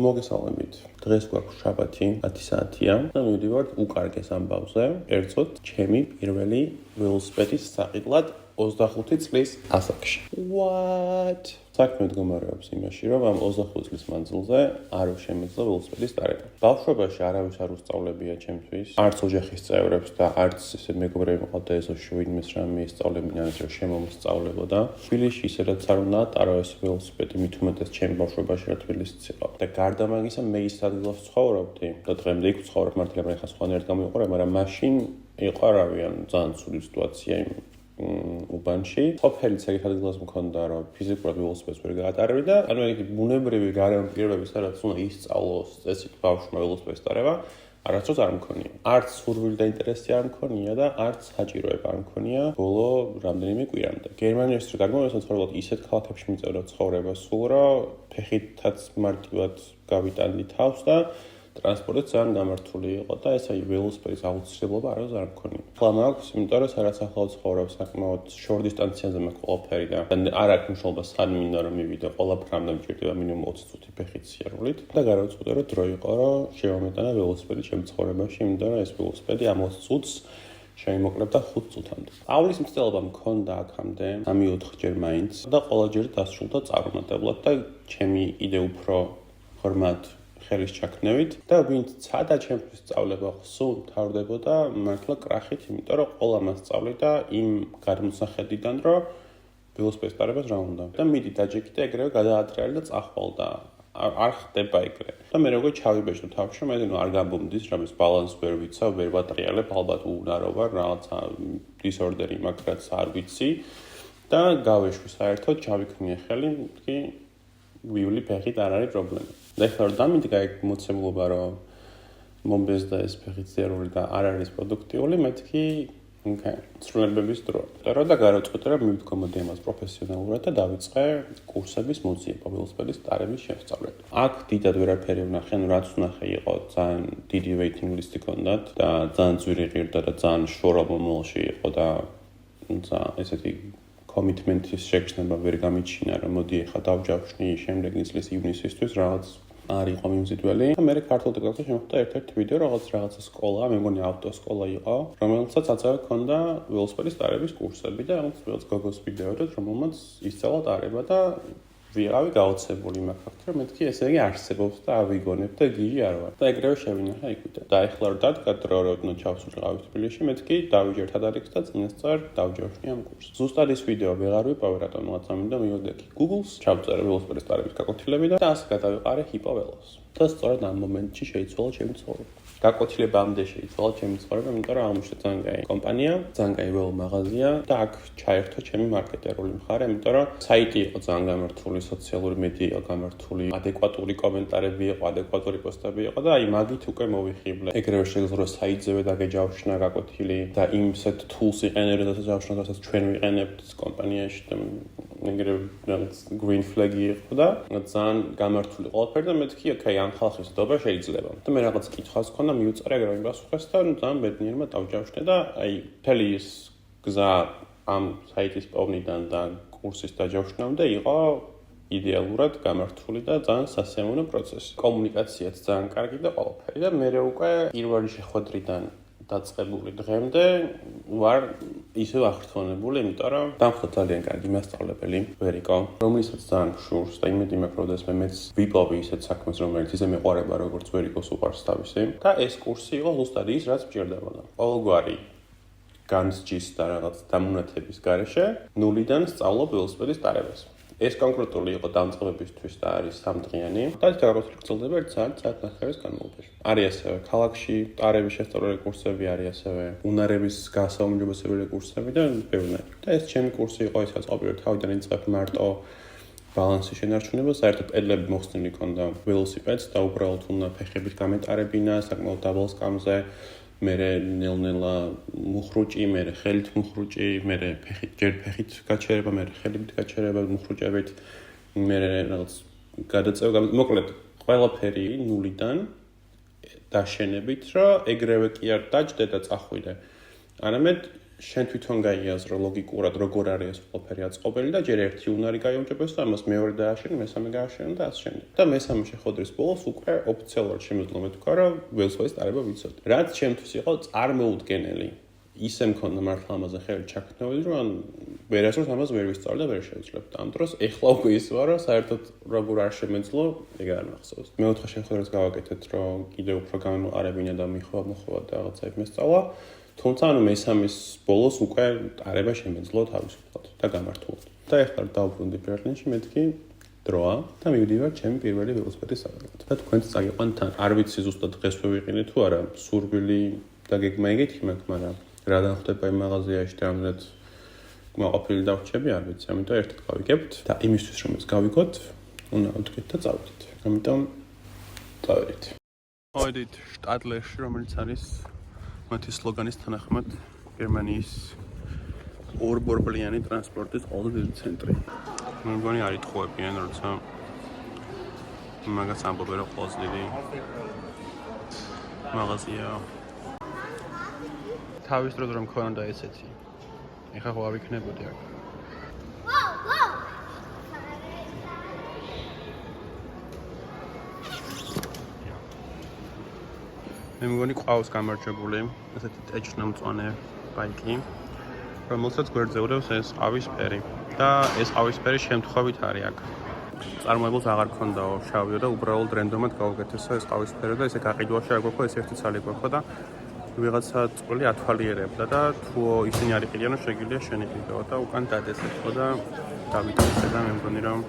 მოგესალმებით. დღეს გვაქვს შაბათი 10 საათია და მივდივართ უკარგეს ამბავზე. ერთწოდ ჩემი პირველი ველოსიპედის საყიდლად 25 წლის ასაკში. What? საქმე მდგომარეობს იმაში, რომ ამ 25 წლის მანძილზე არ შემეძლო ველოსიპედის დარება. ბავშვობაში არავის არ უსწავლებია ჩემთვის, არც ოჯახის წევრებს და არც ესე მეგობრები მყავდა ეზოში ვინმეს რამე ისწავლებინა, რომ შემომსწავლებოდა. თბილისში ისედაც არ უნდა ატარო ეს ველოსიპედი, მით უმეტეს ჩემ ბავშვობაში რა თბილისიც იყო. და გარდა მაგისა მე ის ადგილას ცხოვრობდი და დღემდე იქ ვცხოვრობ, მართლა მე ხა სხვანაირად გამოვიყურე, მაგრამ მაშინ იყო არავიან ძალიან ცუდი სიტუაცია იმ უბანში. ყოფილი ცეგეთ ადგილას მქონდა, რომ ფიზიკურად ველოსიპედს ვერ გაატარებდი და ანუ ეგეთი ბუნებრივი გარემო პირობები, სადაც უნდა ისწავლოს წესით ბავშვმა ველოსიპედის დარება, არასდროს არ მქონია. არც სურვილი და ინტერესი არ მქონია და არც საჭიროება არ მქონია ბოლო რამდენიმე კვირამდე. გერმანიაში გამოვეცხოვროთ ისეთ ქალაქებში მიწევდა ცხოვრება სულ, რომ ფეხითაც მარტივად გავიტანდი თავს და ტრანსპორტიც ძალიან გამართული იყო და ეს ველოსიპედის აუცილებლობა არავის არ მქონია. ახლა მაქვს, იმიტომ რომ სადაც ახლა ვცხოვრობ, საკმაოდ შორ დისტანციაზე მაქვს ყველაფერი და არ აქვს მნიშვნელობა სად მინდა რომ მივიდე, ყველაფრამ და მჭირდება მინიმუმ 20 წუთი ფეხით სიარულით და გადავწყვიტე რომ დრო იყო რომ შევამეტანა ველოსიპედი ჩემ ცხოვრებაში, იმიტომ რომ ეს ველოსიპედი ამ 20 წუთს შემიმოკლებდა 5 წუთამდე. ავლის მცდელობა მქონდა აქამდე 3-4 ჯერ მაინც და ყველაჯერ დასრულდა წარუმატებლად და ჩემი კიდე უფრო ღრმად ხელის ჩაქნევით და ვინც ცადა ჩემთვის სწავლება ხსულ თავდებოდა მართლა კრახით, იმიტომ რომ ყველა მასწავლი და იმ გადმოსახედიდან რომ ველოსიპედის დარებას რა უნდა. და მიდი დაჯექი და ეგრევე გადაატრიალე და წახვალდა. არ ხდება ეგრე. და მე როგორ ჩავიბეჭდო თავში, მე არ გამომდის, რამის ბალანს ვერ ვიცავ, ვერ ვატრიალებ, ალბათ უნარო ვარ, რაღაცა დისორდერი მაქვს, რაც არ ვიცი და გავეშვი საერთოდ, ჩავიქნიე ხელი, კი ვივლი ფეხით არ არის პრობლემა. და ეხლა რომ დამიდგა ეგ მოცემულობა, რომ მომბეზდა ეს ფეხით სიარული და არ არის პროდუქტიული, მეთქი ცვლილებების დრო. და გადავწყვიტე, რომ მივდგომოდი ამას პროფესიონალურად და დავიწყე კურსების მოძიება ველოსიპედის დარების შესწავლით. აქ დიდად ვერაფერი ვნახე, რაც ვნახე იყო ძალიან დიდი waiting list-ი ჰქონდათ და ძალიან ძვირი ღირდა და ძალიან შორა მომავალში იყო და ესეთი კომიტმენტის შეგრძნება ვერ გამიჩინა, რომ მოდი ახლა დავჯავშნი შემდეგი წლის ივნისისთვის რაღაც არ იყო მიმზიდველი. და მე ქართულ ტექნიკაში შემოხვდა ერთ-ერთი ვიდეო, რაღაცა სკოლა, მე მგონი ავტოსკოლა იყო, რომელსაც ასევე ჰქონდა ველოსიპედის დარების კურსები და რაღაც გოგოს ვიდეოებად, რომელმაც ისწავლა დარება და ვიყავი გაოცებული მაგ ფაქტით, რომ მეთქი ესე იგი არსებობს და ავიგონებ და გიჟი არ ვარ. და ეგრევე შევინახე იქვიდან. და ეხლა რომ დადგა დრო, რომ ჩავსულიყავი თბილისში, მეთქი დავიჯერთ ადარიქს და წინასწარ დავჯავშნი ამ კურსს. ზუსტად ეს ვიდეო ვეღარ ვიპოვე, რატომ რაღაცა მინდა მივიდექი Google-ს, ჩავწერე ველოსიპედის დარების გაკვეთილები და ასე გადავიყარე ჰიპოველოს. და სწორედ ამ მომენტში შეიცვალა ჩემი ცხოვრება. გაკვეთილებამდე შეიცვალა ჩემი ცხოვრება, იმიტომ რომ აღმოჩნდა ძალიან კაი კომპანია, ძალიან კაი ველო მაღაზია და აქ ჩაერთო ჩემი მარკეტერული მხარე, იმიტომ რომ საიტი იყო ძალიან გამართული, სოციალური მედია იყო გამართული, ადეკვატური კომენტარები იყო, ადეკვატური პოსტები იყო და აი მაგით უკვე მოვიხიბლე. ეგრევე შეგვიძლია საიტზევე დაგეჯავშნა გაკვეთილი და იმ set tools იყენებდა, რასაც რასაც ჩვენ ვიყენებთ კომპანიაში და ეგრევე რაღაც green flag-ი იყო და ძალიან გამართული ყველაფერი და მეთქი, ოკეი, ამ ხალხის დობა შეიძლება. და მე რაღაც კითხვას მქონდა მიუწერე ეგრევე იმასუხეს და ძალიან ბედნიერმა დავჯავშნე და აი მთელი ის გზა ამ საიტის პოვნიდან და კურსის დაჯავშნამდე იყო იდეალურად გამართული და ძალიან სასიამოვნო პროცესი. კომუნიკაციაც ძალიან კარგი და ყველაფერი და მე უკვე პირველი შეხვედრიდან დაწყებული დღემდე ვარ ისევ აღრთმონებული, იმიტომ რომ დამხვდა ძალიან კარგი მასწავლებელი ვერიკო, რომელსაც ძალიან გშურს და იმედი მაქვს, რომ მეც ვიპოვი ისეთ საქმეს, რომელიც ისე მეყვარება, როგორც ვერიკოს უყვარს თავისი. და ეს კურსი იყო ზუსტად ის, რაც მჭირდებოდა. ყოველგვარი განსჯის და რაღაც დამონათების გარეშე ნულიდან სწავლობ ველოსიპედის დარებას. ეს კონკრეტული იყო დამწყებებისთვის და არის 3 დღიანი და ეს გაკვეთილი გრძელდება 1 საათის განმავლობაში. არის ასევე ქალაქში დარების შესწავლილი კურსები, არის ასევე უნარების გასაუმჯობესებელი კურსები და ბევრი. და ეს ჩემი კურსი იყო, ისაც ყოფილი თავიდან იწყებ მარტო ბალანსის შენარჩუნება, საერთოდ პედლები მოხსნილი ჰქონდა ველოსიპედს და უბრალოდ უნდა ფეხებით გამეტარებინა, საკმაოდ დაბალ სკამზე. მე ნელ-ნელა მუხრუჭი, მე ხელით მუხრუჭი, მე ფეხით გაჩერება, მე ხელით გაჩერება მუხრუჭებით, მე რაღაც გადაწევა, მოკლედ ყველაფერი ნულიდან დაშენებით, რომ ეგრევე კი არ დაჯდე და წახვიდე. არამედ შენ თვითონ გაიაზრო ლოგიკურად როგორ არის ეს ყველაფერი აწყობილი და ჯერ ერთი უნარი გაიუმჯობესო და ამას მეორე დააშენ, მესამე გააშენ და ასე შემდეგ. და მესამე შეხვედრის ბოლოს უკვე ოფიციალურად შემიძლია მეთქვა, რომ ველსფერის ტარება ვიცოდი. რაც ჩემთვის იყო წარმოუდგენელი. ისე მქონდა მართლა ამაზე ხელი ჩაქნეული, რომ ვერასდროს ამას ვერ ვისწავლე და ვერ შევძლებთ. ამ დროს ეხლა უკვე ის ვარ, რომ საერთოდ როგორ არ შემეძლო, ეგ არ მახსოვს. მეოთხე შეხვედრას გავაკეთეთ, რომ კიდევ უფრო გამემყარებინა და მოხდა და რაღაცა მესწავლა. თუმცა მესამის ბოლოს უკვე ტარება შემეძლო თავისუფლად და გამართულად. და ეხლა დავბრუნდი ბერლინში, მეთქი დროა და მივდივარ ჩემი პირველი ველოსიპედის სადგომად. და თქვენც წაგიყვან თან. არ ვიცი ზუსტად დღეს ვიყინე თუ არა, სურვილი და გეგმა იგეთი მაქვს, მაგრამ რადგან ხდება იმ მაღაზიაში და რამდენად მოყოლილი დავრჩები, არ ვიცი, ამიტომ ერთად გავიგებთ და იმისთვის რომ ეს გავიგოთ, უნდა ვთქვით და წავიდეთ. ამიტომ წავედით. მოვედით შტატლერში, რომელიც არის მათი სლოგანის თანახმად გერმანიის ორბორბლიანი ტრანსპორტის ყველაზე დიდი ცენტრი. მე მგონი არ იტყუებიან, როცა მაგას ამბობენ, რომ ყველაზე დიდი მაღაზია. თავის დროს რომ მქონდა ესეთი. ეხლა ხო არ ვიქნებოდი აქ. მე მგონი ყავს გამარჯვებული ესეთი ტეჩნამწვანე ბაიკი, რომელსაც გვერდზე უდევს ეს ყავისფერი და ეს ყავისფერი შემთხვევით არის აქ. წარმოებულს აღარ ქონდაო შავიო და უბრალოდ რენდომად გავუკეთესო ეს ყავისფერი და ესე გაყიდვაში არ გვაქვს, ეს ერთი ცალი გვაქვს და ვიღაცა წყვილი ათვალიერებდა და თუ ისინი არ იყიდიან, შეგვიძლია შენ იყიდო და უკან დადესეთო და დავიტოვე და მე მგონი რომ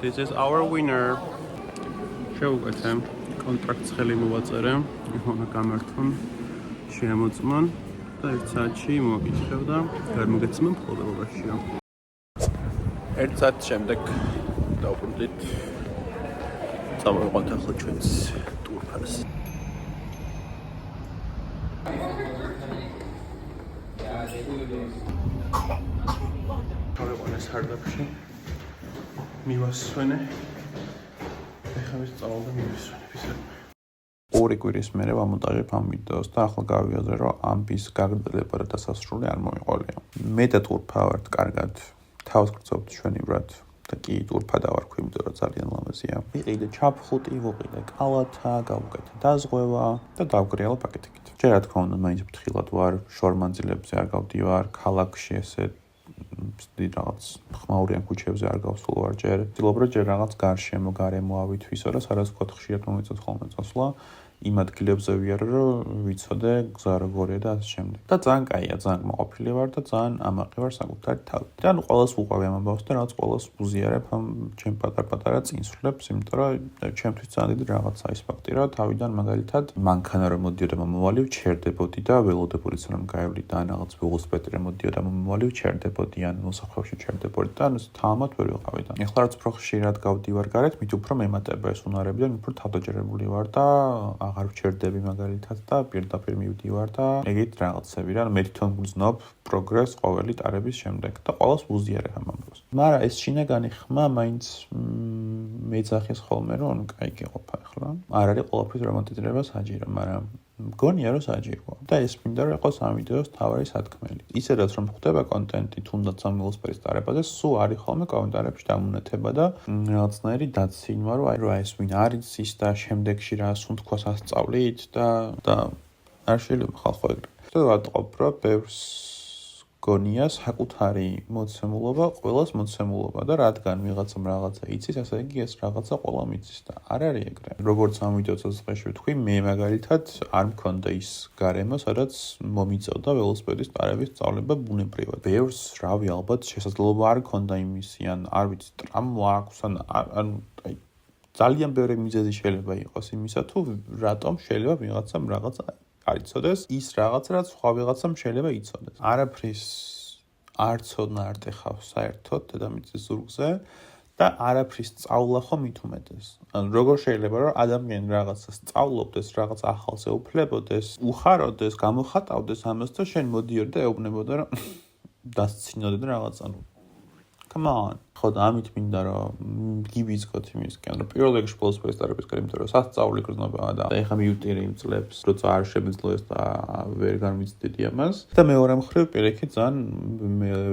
This is our winner. შევუკეთე კონტრაქტს ხელი მოვაწერე, ეხლა გამართონ, შემოწმონ და ერთ საათში მოგიჩხევ და ვერ მოგეცემ მფლობელობაშია. ერთ საათის შემდეგ დავბრუნდით. წავიყვანთ ახლა ჩვენს ტურფას. ჩავიყვანე სარდაფში. მივასვენე. ეხლა ვისწავლ და მივისვენე. ორი კვირის მერე ვამონტაჟებ ამ ვიდეოს და ახლა გავიაზრე, რომ ამბის გაგრძელება და დასასრული არ მომიყოლია. მე და ტურფა ვართ კარგად. თავს გრძობთ ჩვენივრად და კი ტურფა დავარქვი, იმიტომ რომ ძალიან ლამაზია. ვიყიდე ჩაფხუტი, ვიყიდე კალათა, გავუკეთე დაზღვევა და დავგრიალა პაკეტიკით. ჯერ რა თქმა უნდა, მაინც ფრთხილად ვარ, შორმანძილებზე არ გავდივარ, ქალაქში ესე რაღაც ხმაურიან ქუჩებზე არ გავსულ ვარ ჯერ. ვცდილობ რომ ჯერ რაღაც გარშემო გარემო ავითვისო და სადაც ვთქვათ ხშირად მომეწონს ხოლმე წასვლა. იმ ადგილებზე ვიარო, რომ ვიცოდე გზა როგორია და ასე შემდეგ. და ძალიან კაია, ძალიან მოყოფილი ვარ და ძალიან ამაყი ვარ საკუთარი თავით. და ანუ ყველას ვუყავი ამ ამბავს და რაღაც ყველას ვუზიარებ ამ ჩემ პატარ-პატარა წინსვლებს, იმიტომ რომ ჩემთვის ძალიან დიდი რაღაცა ის ფაქტი, რომ თავიდან მაგალითად მანქანა რომ მოდიოდა მომავალი ვჩერდებოდი და ველოდებოდიც რომ გაევლიდა ან რაღაც ველოსიპედი რომ მოდიოდა მომავალი ვჩერდებოდი ან მოსახლეობაში ვჩერდებოდი და ანუ თამამად ვერ ვიყავი და. ეხლა რაც უფრო ხშირად გავდივარ გარეთ, მით უფრო მემატება ეს უნარები და მით უფრო თავდაჯერებული ვარ და აღარ ვჩერდები მაგალითად და პირდაპირ მივდივარ და ეგეთ რაღაცები რა, მე თვითონ ვგრძნობ პროგრესს ყოველი ტარების შემდეგ და ყველას ვუზიარებ ამ ამბავს. მაგრამ ეს შინაგანი ხმა მაინც მეძახის ხოლმე, რომ ანუ კაი გეყოფა ახლა. არ არის ყველაფრის რომანტიზება საჭირო, მაგრამ მგონია რომ საჭიროა. და ეს მინდა რომ იყოს ამ ვიდეოს თავარი სათქმელი. ისედაც რომ ხდება კონტენტი თუნდაც ამ ველოსიპედის ტარებაზე, სულ არის ხოლმე კომენტარებში დამონათება და რაღაცნაირი დაცინვა, რომ აი რა ეს ვინ არის ის და შემდეგში რა სუნთქვას ასწავლით და არ შეიძლება ხალხო ეგრე. და ვატყობ რომ ბევრს გონია საკუთარი მოცემულობა, ყველას მოცემულობა და რადგან ვიღაცამ რაღაცა იცის, ასე იგი ეს რაღაცა ყველამ იცის და არ არის ეგრე. როგორც ამ ვიდეოს წესში ვთქვი, მე მაგალითად არ მქონდა ის გარემო, სადაც მომიწევდა ველოსიპედის ტარების სწავლება ბუნებრივად. ბევრს, რავი, ალბათ შესაძლებლობა არ მქონდა იმისი, ან არ ვიცი, ტრამვა აქვს, ან აი ძალიან ბევრი მიზეზი შეიძლება იყოს იმისა, თუ რატომ შეიძლება ვიღაცამ რაღაცა არ იცოდეს ის რაღაცა, რაც სხვა ვიღაცამ შეიძლება იცოდეს. არაფრის არ ცოდნა არ ტეხავს საერთოდ დედამიწის ზურგზე და არაფრის სწავლა ხო მით უმეტეს. ანუ როგორ შეიძლება რომ ადამიანი რაღაცა სწავლობდეს, რაღაც ახალს ეუფლებოდეს, უხაროდეს, გამოხატავდეს ამას და შენ მოდიოდი და ეუბნებოდა რომ დასცინოდე და რაღაც ანუ come on. ხო და ამით მინდა რომ გიბიძგოთ იმისკენ, რომ პირველ რიგში ველოსიპედის დარებისკენ, იმიტომ რომ სასწაული გრძნობაა და ეხლა მივუტირი იმ წლებს, როცა არ შემეძლო ეს და ვერ განვიცდიდი ამას. და მეორე მხრივ პირიქით ძალიან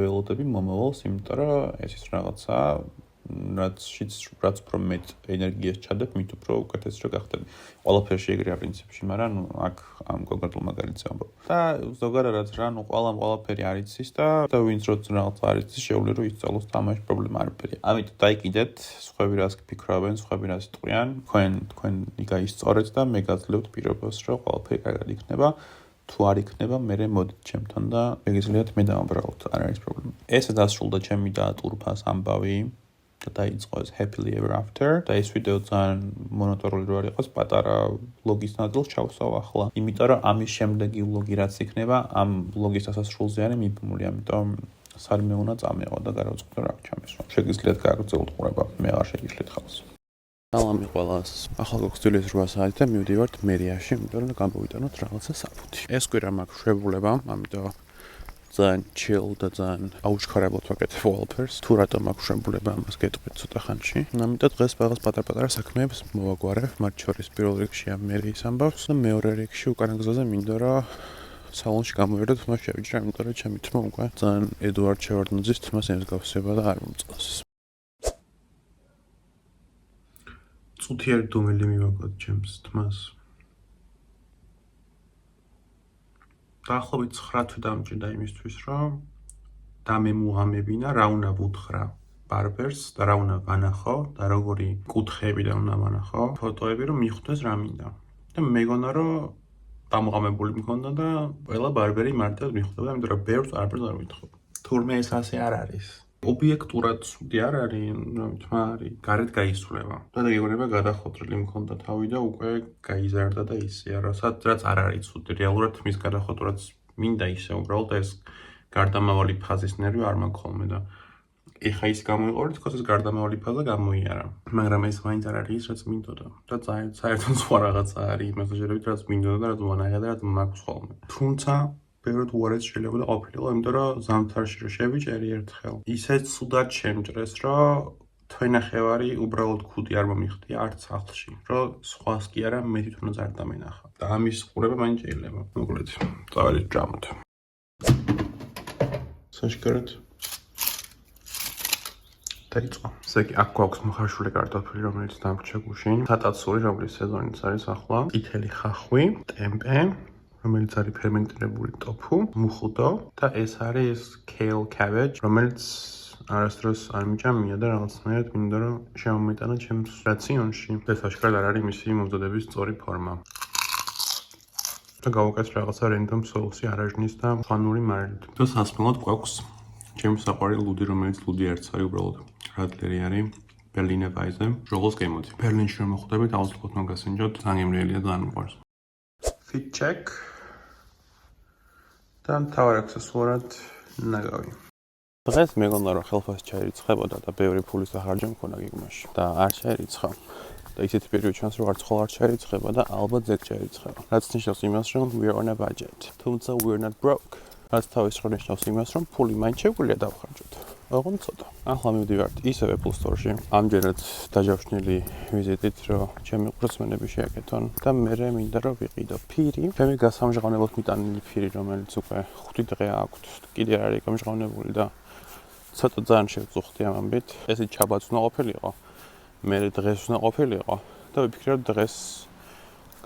ველოდები მომავალს, იმიტომ რომ ეს ის რაღაცა რაც უფრო მეტ ენერგიას ჩადებ, მით უფრო უკეთეს რო გახდები. ყველაფერში ეგრეა პრინციპში, მაგრამ აქ ამ კონკრეტულ მაგალითზე ამბობ. და ზოგადად რა, ყველაფერი არ იცის და ვინც რო რაღაც არ იცის, შეუძლია რომ ისწავლოს და ამაში პრობლემა არაფერია. ამიტომ დაიკიდეთ, სხვები რას ფიქრობენ, სხვები რას ტყვიან, თქვენ გაისწორეთ და მე გაძლევთ პირობას, რომ ყველაფერი კარგად იქნება. თუ არ იქნება, მე მოდით ჩემთან და შეგიძლიათ მე დავამბრალოთ, არ არის პრობლემა. ესე დასრულდა ჩემი და ტურფას ამბავი. და დაიწყო ეს happily ever after და ეს ვიდეო ძალიან მონოტორული რო არ იყოს, პატარა ვლოგის ნაწილს ჩავსვავ ახლა. იმიტომ რომ ამის შემდეგი ვლოგი რაც იქნება, ამ ვლოგის დასასრულზე არის მიბმული, ამიტომ სარიმე უნდა წამეღო და გარავწყო რა ჩამესვა. შეგიძლიათ გააგრძელოთ ყურება, მე არ შეგიძლიათ ხალხს. სალამი ყველას. ახლა გვგრძელეთ 8 საათი და მივდივართ მერიაში, იმიტომ რომ გამოვიტანოთ რაღაცა საფუთი. ეს კვირა მაქვს შეებულება, ამიტომ ძალიან chill და ძალიან აუჩქარებლად ვაკეთებ wallpapers. თუ რატომ მაქვს შემბულება ამას გეტყვით ცოტა ხანში. ამიტომ დღეს რაღაც პატარ-პატარა საქმეებს მოვაგვარებ, მათ შორის პირველ რიგში ამ მერიის ამბავს და მეორე რიგში უკანა გზაზე მინდა რომ სალონში გამოვიდეთ, მას შევიჭრა, იმიტომ რომ ჩემი თმა უკვე ძალიან ედუარდ შევარდნაძის თმას ემსგავსება და არ მომწონს. წუთიერი დუმილი მივაგოთ ჩემს თმას. დაახლოებით 9 თვე დამჭირდა იმისთვის, რომ დამემუამებინა რა უნდა ვუთხრა ბარბერს და რა უნდა ვანახო და როგორი კუთხეებიდან უნდა ვანახო ფოტოები, რომ მიხვდეს რა მინდა. და მეგონა რომ დამოყამებული მქონდა და ყველა ბარბერი მარტივად მიხვდება, იმიტომ რომ ბევრს არაფერს არ ვითხოვ. თურმე ეს ასე არ არის. ობიექტურად სუდი არ არის, რომ თმა არის, გარეთ გაისვლება. და გეგონება გადახოთრილი მქონდა თავი და უკვე გაიზარდა და ისეა, რაც არ არის სუდი. რეალურად მის გადახოთრაც მინდა ისე, უბრალოდ ეს გარდამავალი ფაზის ნერვი არ მაქვს ხოლმე და ეხა ის გამოიყურეთ, თქოს ეს გარდამავალი ფაზა გამოიარა. მაგრამ ეს მაინც არ არის ის, რაც მინდოდა. და საერთოდ სხვა რაღაცა არის მესაჟერებით, რაც მინდოდა და რაც ვანახე და რაც მაქვს ხოლმე. თუმცა ბევრად უარეს შეიძლება და ყოფილიყო, იმიტომ რომ ზამთარში რო შევიჭერი ერთხელ. ისეთ ცუდად შემჭრეს, რომ თვენახევარი უბრალოდ ქუდი არ მომიხდია არც სახლში. რომ სხვას კი არა, მე თვითონაც არ დამენახა. და ამის ყურება მაინც შეიძლება. მოკლედ, წავალეთ ჯამოთ. საშკარად. დაიწყო. ესე იგი, აქ გვაქვს მოხარშული კარტოფილი, რომელიც დამრჩა გუშინ. სატაცური, რომლის სეზონიც არის ახლა. ყითელი ხახვი, ტემპე. რომელიც არის ფერმენტირებული ტოფუ, მუხუდო და ეს არის kale cabbage, რომელიც არასდროს არ მიჭამია და რაღაცნაირად მინდა რომ შემომეტანა ჩემს რაციონში. ეს აშკარად არ არის მისი მომზადების სწორი ფორმა. და გავაკეთე რაღაცა random sauce-ი არაჟნის და ხანური მარილით. და სასმელად გვაქვს ჩემს საყვარელი ლუდი, რომელიც ლუდი არც არის უბრალოდ რადლერი არის. Berliner Weisse, როგორც გემოდი. ბერლინში რომ მოხვდებით, აუცილებლად მოგასინჯოთ, ძალიან გემრიელია და ძალიან მიყვარს. Fit check. და მთავარ აქსესუარად ნაგავი. დღეს მეგონა რომ ხელფასი ჩაირიცხებოდა და ბევრი ფულის დახარჯვა მქონდა გეგმაში და არ ჩაირიცხა. და ისეთი პერიოდი ჩანს რომ არც ხოლ არ ჩაირიცხება და ალბათ ზედ ჩაირიცხება. რაც ნიშნავს იმას რომ we are on a budget. თუმცა we are not broke. რაც თავის მხრივ ნიშნავს იმას რომ ფული მაინც შეგვიძლია დავხარჯოთ. ოღონდ ცოტა. ახლა მივდივართ ისევ Apple Store-ში. ამჯერად დაჯავშნილი ვიზიტით, რომ ჩემი ყურსმენები შეაკეთონ და მე მინდა რომ ვიყიდო ფირი. ჩემი გასამჟღავნებლად მიტანილი ფირი, რომელიც უკვე 5 დღე აქვთ. კიდე არ არის გამჟღავნებული და ცოტა ძალიან შევწუხდი ამ ამბით. ესე ჩაბაც უნდა ყოფილიყო. მე დღეს უნდა ყოფილიყო და ვიფიქრე რომ დღეს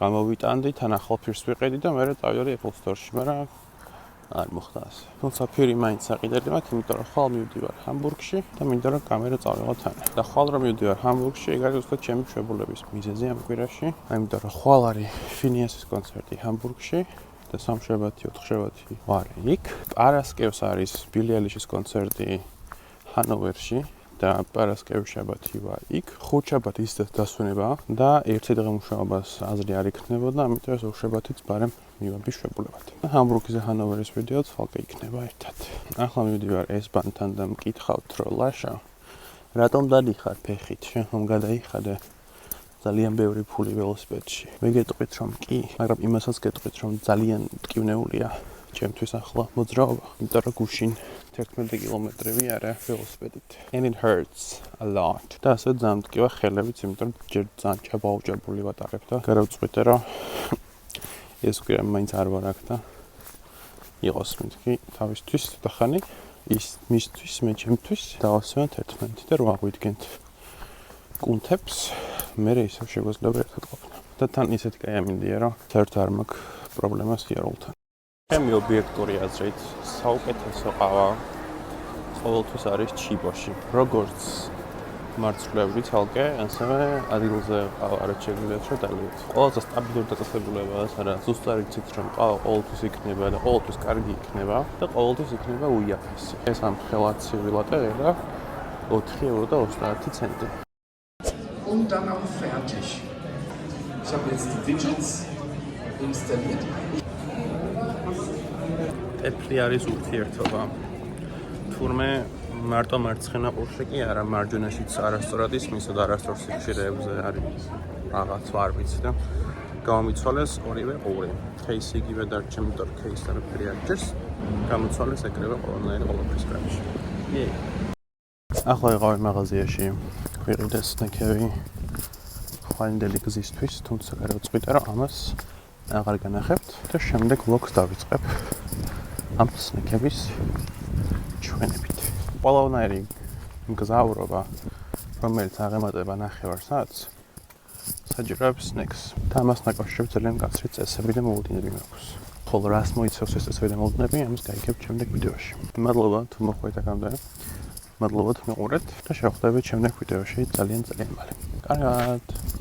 გამოვიტანდი, თან ახალ ფირს ვიყიდი და მე წავიდოდი Apple Store-ში, მაგრამ არ მოხდა ასე. თუმცა ფირი მაინც საყიდელი მაქვს, იმიტომ რომ ხვალ მივდივარ ჰამბურგში და მინდა რომ კამერა წავიღო თან. და ხვალ რომ მივდივარ ჰამბურგში, ეგ არის უბრალოდ ჩემი მშობლების მიზეზი ამ კვირაში. იმიტომ რომ ხვალ არის ფინიასის კონცერტი ჰამბურგში და სამშაბათი, ოთხშაბათი ვარ იქ. პარასკევს არის ბილი აილიშის კონცერტი ჰანოვერში და პარასკევის შაბათი ვარ იქ. ხუთშაბათი ისეთ დასვენება და ერთი დღე მუშაობას აზრი არ იქნებოდა, ამიტომ ეს ოთხშაბათიც ბარემ მივაბი შვებულებად. ჰამბურგზე ჰანოვერის ვიდეოც ხალხი იქნება ერთად. ახლა მივდივარ S-ბანკთან და მკითხავთ რომ ლაშა რატომ დადიხარ ფეხით? შენ ხომ გადაიხადე ძალიან ბევრი ფული ველოსიპედში. მე გეტყვით რომ კი, მაგრამ იმასაც გეტყვით რომ ძალიან მტკივნეულია ჩემთვის ახლა მოძრაობა, იმიტომ რომ გუშინ 11 კილომეტრი არა ველოსიპედით. And it hurts a lot. და ასე ძალიან მტკივა ხელებიც, იმიტომ რომ ჯერ ძალიან ჩაბაუჭებული ვატარებ და გარავწყვიტე რომ ეს უკვე მაინც არ ვარ აქ და იყოს მეთქი თავისთვის ცოტა ხანი ის მისთვის მე ჩემთვის დავასვენოთ ერთმანეთი და რომ აღვიდგენთ კუნთებს მე ისევ შეგვიძლია ერთად ყოფნა და თან ისეთი კაი ამინდია რომ საერთოდ არ მაქვს პრობლემას იარულთან ჩემი ობიექტური აზრით საუკეთესო ყავა ყოველთვის არის ჩიბოში როგორც მარცვლეული თალკე ასევე ადგილზე ყავა რაც შეგვიძლია რომ დალიოთ ყველაზე სტაბილური დაწესებულება სადაც ზუსტად იცით რომ ყავა ყოველთვის იქნება და ყოველთვის კარგი იქნება და ყოველთვის იქნება უიაფესი ეს ამ ხელაცივი ლატე და 4 €. Und dann auch fertig. Ich habe jetzt die Widgets installiert. ტეფლი არის ურთიერთობა. თურმე მარტო მარცხენა ყურში კი არა მარჯვენაშიც არასწორად ისმის და არასწორ სიხშირეებზე არის რაღაც არ ვიცი და გამომიცვალეს ორივე ყური. кейსი იგივე დარჩა, იმიტომ რომ кейსი არაფერი არ ჭირს. გამოცვალეს ეგრევე ყველანაირი ყველაფრის კრებში. ახლა ვიყავი მაღაზიაში. ვიყიდე სნეკები ხვანდელი გზისთვის, თუმცა გარავწყვიტე რომ ამას აღარ განახებთ და შემდეგ ვლოგს დავიწყებ ამ სნეკების ჩვენებით. ყველანაირი მგზავრობა, რომელიც აღემატება 9 საათს, საჭიროებს სნეკს. და ამას ნაკავშირებს ძალიან მკაცრი წესები და მოუდინები მაქვს. ხოლო რას მოიცავს ეს წესები და მოუდინები, ამას გაიგებთ შემდეგ ვიდეოში. მადლობა თუ მოხვდით აქამდე. მადლობა თუ მიყურეთ და შევხვდებით შემდეგ ვიდეოში ძალიან მალე. კარგად.